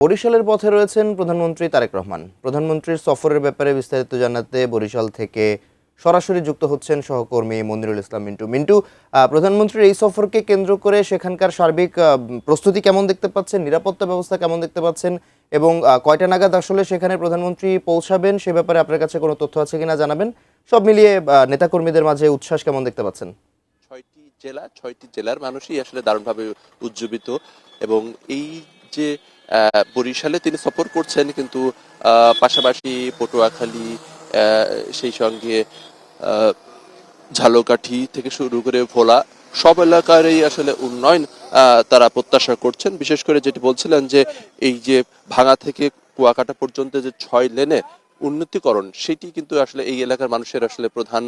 বরিশালের পথে রয়েছেন প্রধানমন্ত্রী তারেক রহমান। প্রধানমন্ত্রীর সফরের ব্যাপারে বিস্তারিত জানাতে বরিশাল থেকে সরাসরি যুক্ত হচ্ছেন সহকর্মী মনিরুল ইসলাম মিন্টু। প্রধানমন্ত্রীর এই সফরকে কেন্দ্র করে সেখানকার সার্বিক প্রস্তুতি কেমন দেখতে পাচ্ছেন, নিরাপত্তা ব্যবস্থা কেমন দেখতে পাচ্ছেন এবং কয়টা নাগাদ আসলে সেখানে প্রধানমন্ত্রী পৌঁছাবেন সে ব্যাপারে আপনার কাছে কোনো তথ্য আছে কিনা জানাবেন। সব মিলিয়ে নেতাকর্মীদের মাঝে উচ্ছ্বাস কেমন দেখতে পাচ্ছেন? ছয়টি জেলার মানুষই আসলে দারুণভাবে উজ্জীবিত এবং এই যে বরিশালে তিনি সফর করছেন, কিন্তু পাশাপাশি পটুয়াখালী, সেই সঙ্গে আহ, ঝালকাঠি থেকে শুরু করে ভোলা সব এলাকারই আসলে উন্নয়ন তারা প্রত্যাশা করছেন। বিশেষ করে যেটি বলছিলেন যে এই যে ভাঙা থেকে কুয়াকাটা পর্যন্ত যে 6 লেনে উন্নতিকরণ, সেটি কিন্তু আসলে এই এলাকার মানুষের আসলে প্রধান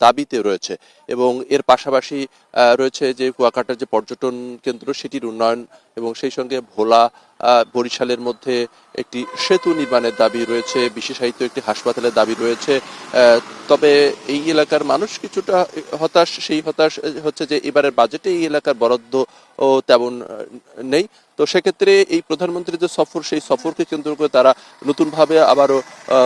দাবিতে রয়েছে। এবং এর পাশাপাশি রয়েছে যে কুয়াকাটার যে পর্যটন কেন্দ্র সেটির উন্নয়ন এবং সেই সঙ্গে ভোলা বরিশালের মধ্যে একটি সেতু নির্মাণের দাবি রয়েছে, বিশেষায়িত একটি হাসপাতালের দাবি রয়েছে। তবে এই এলাকার মানুষ কিছুটা হতাশ। সেই হতাশ হচ্ছে যে এবারের বাজেটে এই এলাকার বরাদ্দ ও তেমন নেই। তো সেক্ষেত্রে এই প্রধানমন্ত্রীর যে সফর, সেই সফরকে কেন্দ্র করে তারা নতুনভাবে আবারও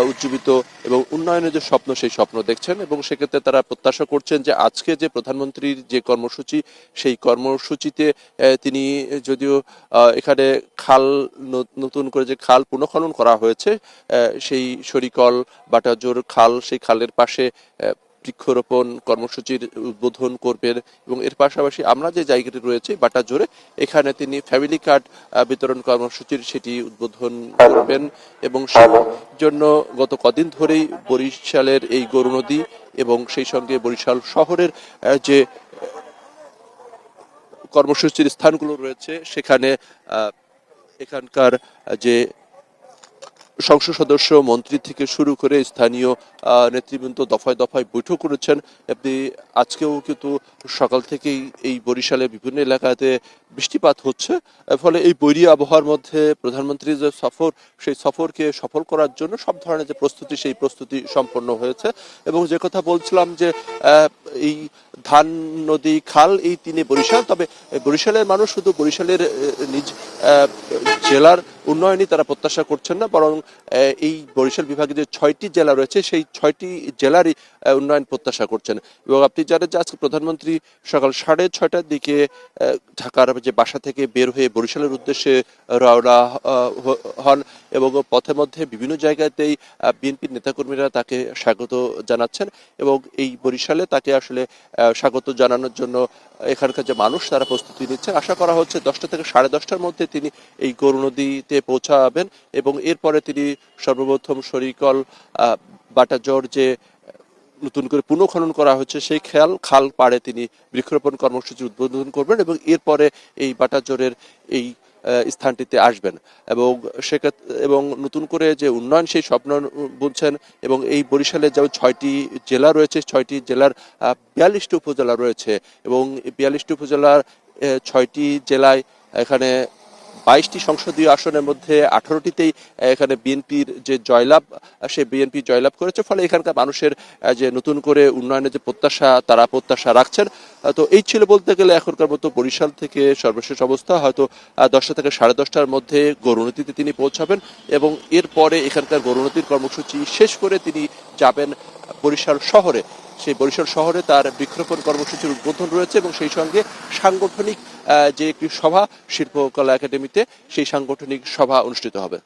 উজ্জীবিত এবং উন্নয়নের যে স্বপ্ন, সেই স্বপ্ন দেখছেন। এবং সেক্ষেত্রে তারা প্রত্যাশা করছেন যে আজকে যে প্রধানমন্ত্রীর যে কর্মসূচি, সেই কর্মসূচিতে তিনি যদিও এখানে খাল, নতুন করে যে খাল পুনঃখনন করা হয়েছে, সেই শরিকল বাটাজোর খাল, সেই খালের পাশে বৃক্ষরোপণ কর্মসূচির উদ্বোধন করবেন। এবং এর পাশাপাশি আমরা যে জায়গাটি রয়েছে বাটাজোরে, এখানে তিনি ফ্যামিলি কার্ড বিতরণ কর্মসূচির সেটি উদ্বোধন করবেন। এবং সেই জন্য গত কদিন ধরেই বরিশালের এই গৌরনদী এবং সেই সঙ্গে বরিশাল শহরের যে কর্মসূচির স্থানগুলো রয়েছে, সেখানে এখানকার যে সংসদ সদস্য, মন্ত্রী থেকে শুরু করে স্থানীয় নেতৃবৃন্দ দফায় দফায় বৈঠক করেছেন। আপনি আজকেও কিন্তু সকাল থেকেই এই বরিশালে বিভিন্ন এলাকাতে বৃষ্টিপাত হচ্ছে। ফলে এই বৈরী আবহাওয়ার মধ্যে প্রধানমন্ত্রীর যে সফর, সেই সফরকে সফল করার জন্য সব ধরনের যে প্রস্তুতি, সেই প্রস্তুতি সম্পন্ন হয়েছে। এবং যে কথা বলছিলাম যে এই ধান, নদী, খাল, এই তিনে বরিশাল। তবে বরিশালের মানুষ শুধু বরিশালের নিজ জেলার উন্নয়নই তারা প্রত্যাশা করছেন না, বরং এই বরিশাল বিভাগে যে 6টি জেলা রয়েছে, সেই 6টি জেলারই উন্নয়ন প্রত্যাশা করছেন। এবং আপনি জানেন যে আজকে প্রধানমন্ত্রী সকাল 6:30টার দিকে ঢাকার যে বাসা থেকে বের হয়ে বরিশালের উদ্দেশ্যে রওনা হন। এবং পথের মধ্যে বিভিন্ন জায়গাতেই বিএনপির নেতাকর্মীরা তাকে স্বাগত জানাচ্ছেন। এবং এই বরিশালে তাকে আসলে স্বাগত জানানোর জন্য এখানকার যে মানুষ, তারা প্রস্তুতি নিচ্ছেন। আশা করা হচ্ছে 10টা থেকে 10:30টার মধ্যে তিনি এই গৌরনদীতে পৌঁছাবেন। এবং এরপরে তিনি সর্বপ্রথম শরিকল বাটাজোর যে নতুন করে পুনঃখনন করা হচ্ছে, সেই খাল পাড়ে তিনি বৃক্ষরোপণ কর্মসূচি উদ্বোধন করবেন এবং এরপরে এই বাটাজোরের এই স্থানটিতে আসবেন। এবং এবং নতুন করে যে উন্নয়ন, সেই স্বপ্ন বুনছেন। এবং এই বরিশালে যে 6টি জেলা রয়েছে, 6টি জেলার 42টি উপজেলা রয়েছে। এবং 42টি উপজেলার 6টি জেলায় এখানে 22টি সংসদীয় আসনের মধ্যে 18টিতেই এখানে বিএনপির যে জয়লাভ, সে বিএনপি জয়লাভ করেছে। ফলে এখানকার মানুষের যে নতুন করে উন্নয়নের যে প্রত্যাশা, তারা প্রত্যাশা রাখছেন। তো এই ছিল বলতে গেলে এখনকার মতো বরিশাল থেকে সর্বশেষ অবস্থা। হয়তো 10টা থেকে 10:30টার মধ্যে গৌরনদীতে তিনি পৌঁছাবেন এবং এরপরে এখানকার গৌরনদীর কর্মসূচি শেষ করে তিনি যাবেন বরিশাল শহরে। সেই বরিশাল শহরে তার বৃক্ষরোপণ কর্মসূচির উদ্বোধন রয়েছে এবং সেই সঙ্গে সাংগঠনিক যে একটি সভা শিল্পকলা একাডেমিতে, সেই সাংগঠনিক সভা অনুষ্ঠিত হবে।